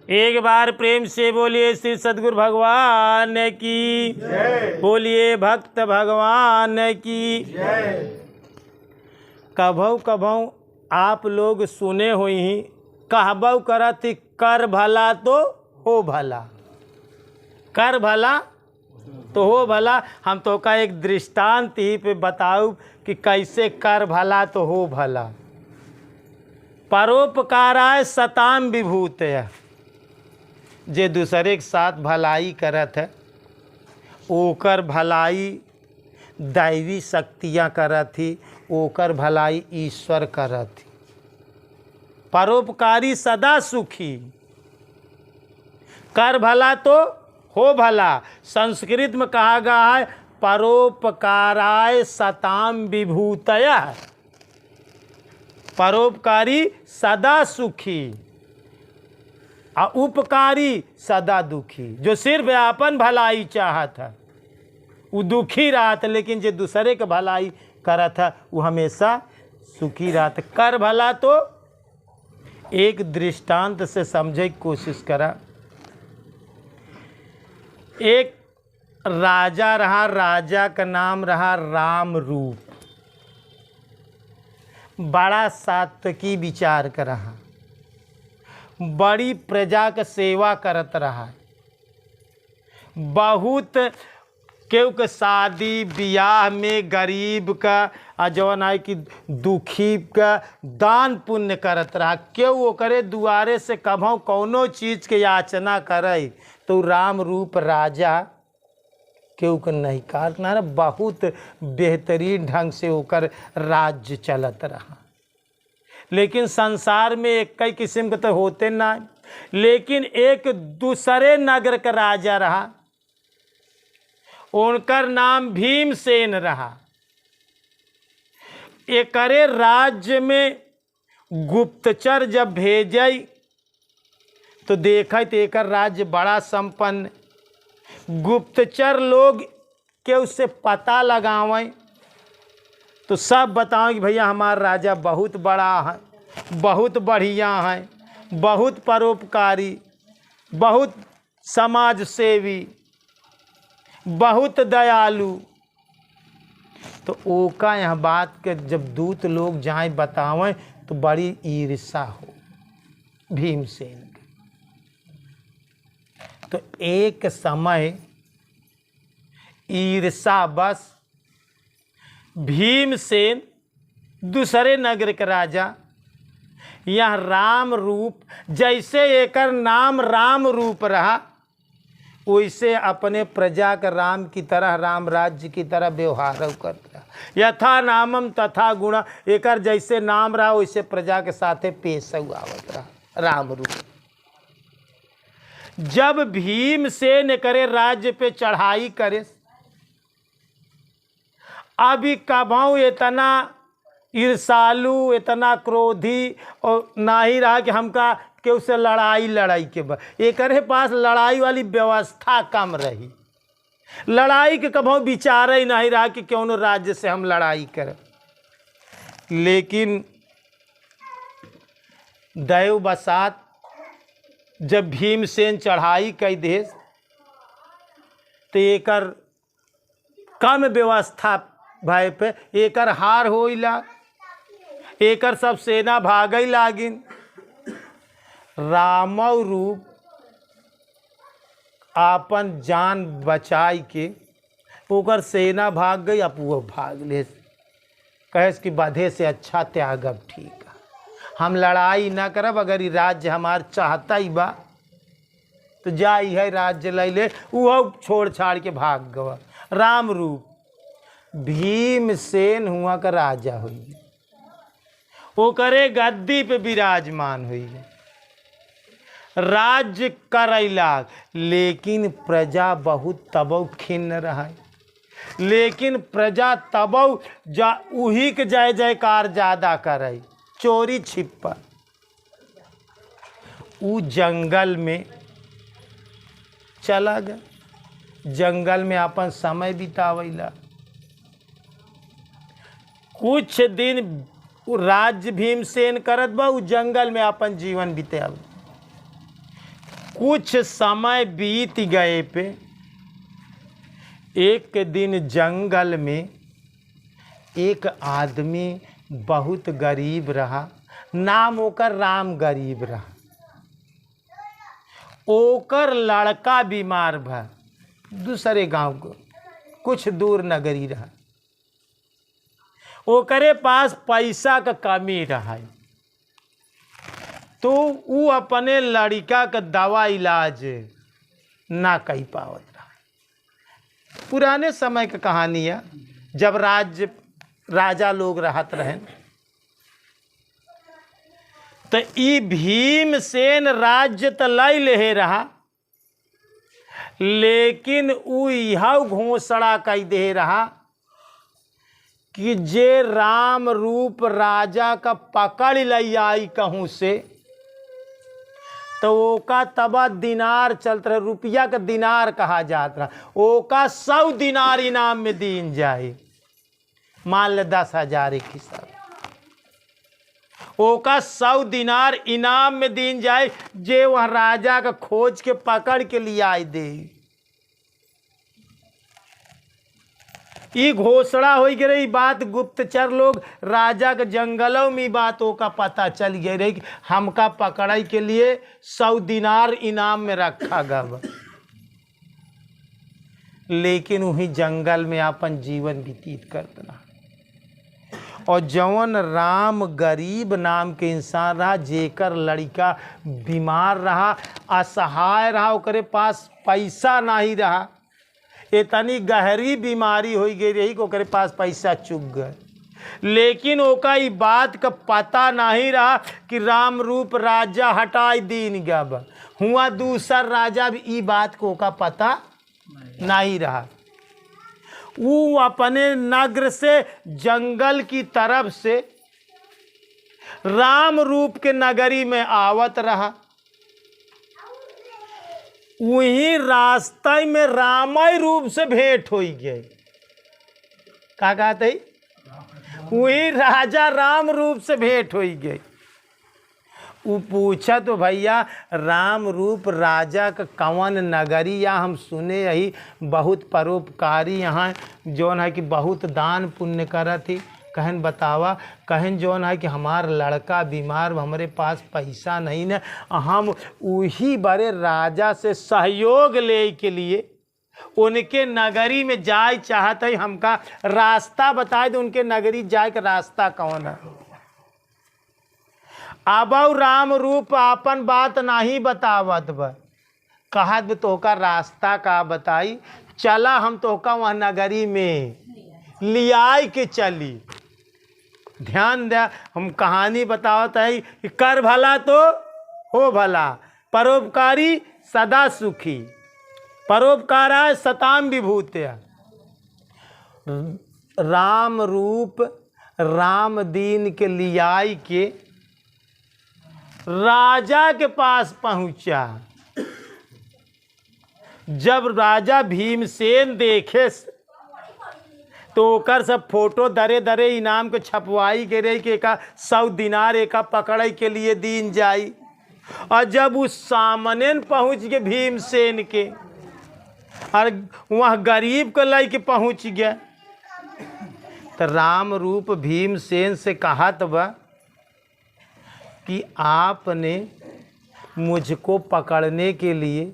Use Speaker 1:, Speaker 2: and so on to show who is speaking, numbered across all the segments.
Speaker 1: एक बार प्रेम से बोलिए श्री सद्गुरु भगवान की
Speaker 2: जय।
Speaker 1: बोलिए भक्त भगवान की
Speaker 2: जय।
Speaker 1: कभऊ कभऊ आप लोग सुने हुई ही कहबऊ करत ही कर भला तो हो भला, कर भला तो हो भला। हम तो का एक दृष्टांत ही पे बताऊं कि कैसे कर भला तो हो भला। परोपकाराय सताम विभूतय, जे दूसरे के साथ भलाई करत है ओकर भलाई दैवी शक्तियाँ करत ही, ओकर भलाई ईश्वर करत ही। परोपकारी सदा सुखी, कर भला तो हो भला। संस्कृत में कहा गया है परोपकाराय सताम विभूतय, परोपकारी सदा सुखी और उपकारी सदा दुखी। जो सिर्फ अपन भलाई चाहत है वो दुखी रहत, लेकिन जो दूसरे के भलाई करत है वो हमेशा सुखी रहत। कर भला तो एक दृष्टांत से समझे की कोशिश करा। एक राजा रहा, राजा का नाम रहा राम रूप। बड़ा सात्विकी विचार कर रहा, बड़ी प्रजा का सेवा करत रहा। बहुत केहू के शादी ब्याह में गरीब का जौन है कि दुखी का दान पुण्य करत रहा। केहू ओकरे दुआरे से कभों कौनो चीज़ के याचना करे तो राम रूप राजा केहू के नहीं करना रहा। बहुत बेहतरीन ढंग से ओकर राज्य चलत रहा। लेकिन संसार में एक कई किस्म के तो होते ना, लेकिन एक दूसरे नगर का राजा रहा, उनकर नाम भीमसेन रहा। एकरे राज्य में गुप्तचर जब भेजे तो देखा तो एकर राज्य बड़ा संपन्न। गुप्तचर लोग के उससे पता लगावें तो सब बताओ कि भैया हमारा राजा बहुत बड़ा है, बहुत बढ़िया है, बहुत परोपकारी, बहुत समाज सेवी, बहुत दयालु। तो ओका यह बात के जब दूत लोग जाए बतावें तो बड़ी ईर्ष्या हो भीमसेन के। तो एक समय ईर्ष्या बस भीमसेन दूसरे नगर के राजा यह राम रूप, जैसे एकर नाम राम रूप रहा वैसे अपने प्रजा का राम की तरह, राम राज्य की तरह व्यवहार करता। यथा नामम तथा गुणा, एकर जैसे नाम रहा वैसे प्रजा के साथे पेश आवत रहा राम रूप। जब भीमसेन करे राज्य पे चढ़ाई करे, अभी कभाऊ इतना ईर्षालु, इतना क्रोधी और ना ही रहा कि हमका के उससे लड़ाई के बाद एकरे पास लड़ाई वाली व्यवस्था कम रही। लड़ाई के कभाऊ विचार ही नहीं रहा कि क्यों राज्य से हम लड़ाई करें। लेकिन दैव बसात जब भीमसेन चढ़ाई कई देश तो एकर कम व्यवस्था भय पे एकर हार होइला, एकर सब सेना भागई लागिन। रामव रूप आपन जान बचाई के ओकर सेना भाग गई, अब वो भाग ले कहे कि बधे से अच्छा त्यागब ठीक है, हम लड़ाई ना करब। अगर ये राज्य हमार चाहता ही बा तो जाई है राज्य ले ले, वो छोड़ छाड़ के भाग गवा। राम रूप भीमसेन हुआ का राजा हुई, वो करे गद्दी पे विराजमान हुई, राज्य करैला। लेकिन प्रजा बहुत तबौ खिन्न रहा। लेकिन प्रजा तबौ उही के जय जयकार ज्यादा करे, चोरी छिपा। उ जंगल में चला गया, जंगल में अपन समय बितावेला। कुछ दिन राज्य भीमसेन करत बा, उ जंगल में अपन जीवन बितावे। कुछ समय बीत गए पे एक दिन जंगल में एक आदमी बहुत गरीब रहा, नाम ओकर राम गरीब रहा। ओकर लड़का बीमार भा, दूसरे गांव को कुछ दूर नगरी रहा। ओकरे पास पैसा का कमी रहा, तो वो अपने लड़का का दवा इलाज ना कर पावत रहा। पुराने समय का कहानी है, जब राजा लोग रहत रहे, तो ई भीमसेन राज्य तो लय ले रहा, लेकिन उ यह घोषणा कह दे रहा कि जे राम रूप राजा का पकड़ लई आई कहूँ से, तो ओका तबा दिनार चलत रहा, रुपया का दिनार कहा जाता रहा, ओका 100 दिनार इनाम में दीन जाए। मान ले 10,000 एक हिसाब, ओका 100 दिनार इनाम में दीन जाए, जे वह राजा का खोज के पकड़ के लिए आए दे। ये घोषणा हो गई रही बात, गुप्तचर लोग राजा के जंगलों में बातों का पता चल गया रही कि हमका पकड़ाई के लिए 100 दिनार इनाम में रखा गया। लेकिन वही जंगल में अपन जीवन व्यतीत करना। और जवन राम गरीब नाम के इंसान रहा, जेकर लड़का बीमार रहा, असहाय रहा, ओकरे पास पैसा नहीं रहा, इतनी गहरी बीमारी हो गई रही कि ओकरे पास पैसा चुक गए। लेकिन ओका ई बात का पता नहीं रहा कि राम रूप राजा हटाई दीन गब हुआ, दूसरा राजा भी ई बात को ओका पता नहीं रहा। वो अपने नगर से जंगल की तरफ से राम रूप के नगरी में आवत रहा। वही रास्ते में रामय रूप से भेंट हो गई। का कहते, वही राजा राम रूप से भेंट हो गई। वो पूछा तो भैया राम रूप राजा का कवन नगरी, या हम सुने यही बहुत परोपकारी यहाँ जौन है कि बहुत दान पुण्य करा थी। कहन बतावा, कहन जौन है कि हमार लड़का बीमार, हमारे पास पैसा नहीं न, हम वही बड़े राजा से सहयोग ले के लिए उनके नगरी में जाए चाहते, हमका रास्ता बताए दो, उनके नगरी जाए का रास्ता कौन है। अब राम रूप अपन बात नहीं बतावत बा, कहत बे तोहका रास्ता का बताई, चला हम तोहका वह नगरी में लियाई के चली। ध्यान दे, हम कहानी बतावत है कि कर भला तो हो भला, परोपकारी सदा सुखी, परोपकाराय सताम विभूत्या। राम रूप राम दीन के लियाई के राजा के पास पहुंचा। जब राजा भीमसेन देखे तो ओकर सब फोटो दरे दरे इनाम के छपवाई के रही कि एका 100 दिनार एका पकड़े के लिए दीन जाई। और जब उस सामने पहुंच गए भीमसेन के, और वहाँ गरीब को लाई के पहुंच गया, तो राम रूप भीमसेन से कहा तो बा कि आपने मुझको पकड़ने के लिए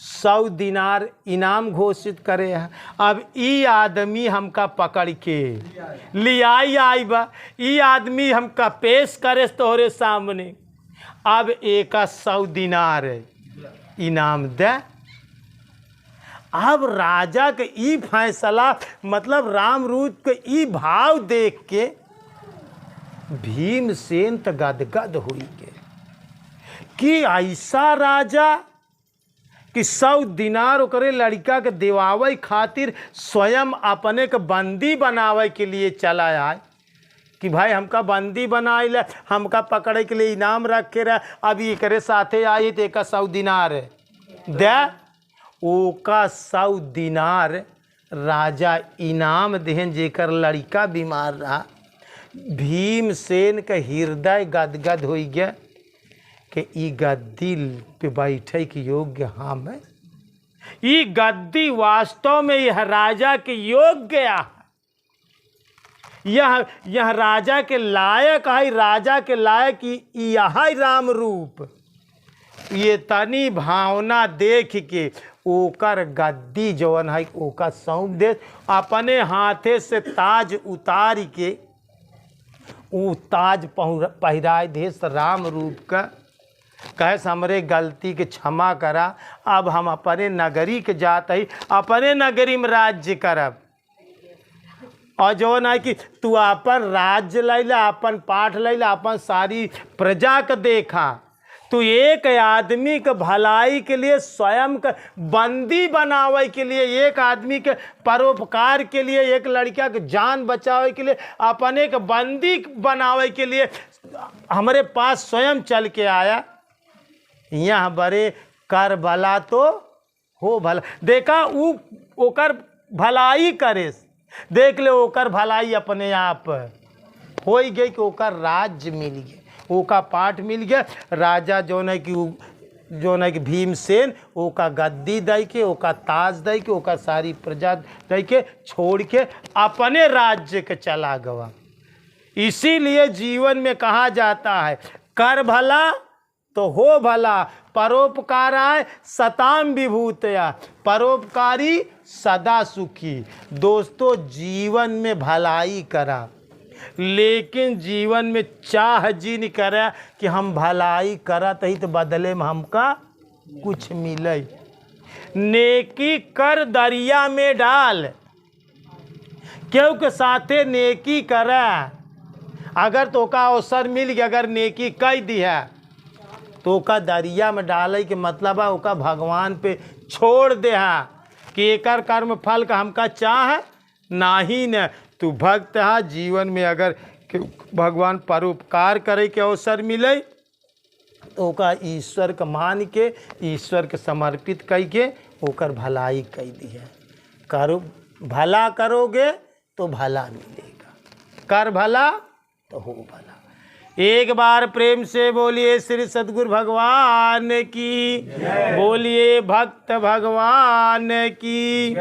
Speaker 1: 100 दिनार इनाम घोषित करे हैं। अब ई आदमी हमका पकड़ के लियाई आई बा, ई आदमी हमका पेश करे तोहरे सामने, अब एक 100 दिनार इनाम दे। अब राजा के ई फैसला, मतलब राम रूप के ई भाव देख के भीमसेन तो गदगद हुई के कि ऐसा राजा कि 100 दिनार ओकरे लड़का के दिवावे खातिर स्वयं अपने के बंदी बनावे के लिए चला आए कि भाई हमका बंदी बनाए ले, हमका पकड़े के लिए इनाम रखे रहे, अब एकरे साथे आई तो एक 100 दिनार दे। ओका 100 दिनार राजा इनाम देहन, जेकर लड़का बीमार रहा। भीमसेन का हृदय गदगद हो गया कि ई गद्दी पे बैठे के योग्य हम है, ई गद्दी वास्तव में यह राजा के योग्य है, यह राजा के लायक है, राजा के लायक यह राम रूप। ये तनी भावना देख के ओकर गद्दी जवन है ओका सौंप दे, अपने हाथे से ताज उतार के उ ताज पहिराए देश राम रूप का, कहे हमरे गलती के क्षमा करा, अब हम अपने नगरी के जात है, अपने नगरी में राज्य करब। और जो ना कि तू अपन राज्य लैला, अपन पाठ लैला, अपन सारी प्रजा के देखा, तू एक आदमी के भलाई के लिए स्वयं के बंदी बनावे के लिए, एक आदमी के परोपकार के लिए, एक लड़का के जान बचावे के लिए, अपने के बंदी बनावे के लिए हमारे पास स्वयं चल के आया। यहाँ बड़े कर भला तो हो भला, देखा ऊ ओकर भलाई करे, देख ले ओकर भलाई अपने आप हो गई कि ओकर राज्य मिल गया, ओका पाठ मिल गया। राजा जो है कि भीमसेन ओका गद्दी दे के, ओका ताज दे के, ओका सारी प्रजा दे के छोड़ के अपने राज्य के चला गवा। इसीलिए जीवन में कहा जाता है कर भला तो हो भला, परोपकाराय सताम विभूतया, परोपकारी सदा सुखी। दोस्तों जीवन में भलाई करा, लेकिन जीवन में चाह जी नहीं करा कि हम भलाई करत ही तो बदले में हमका कुछ मिले। नेकी कर दरिया में डाल, क्योंकि साथे नेकी करा, अगर तो का अवसर मिल गया, अगर नेकी कह दिया तो का दरिया में डाले के मतलब है ओका भगवान पे छोड़ दे कि एकर कर्म फल का हमका चाह नाही न। तू भक्त है, जीवन में अगर भगवान परोपकार करे के अवसर मिले तो ओका ईश्वर का मान के, ईश्वर के समर्पित कई के ओकर भलाई कई दी है। करो भला करोगे तो भला मिलेगा, कर भला तो हो भला। एक बार प्रेम से बोलिए श्री सद्गुरु भगवान की, बोलिए भक्त भगवान की।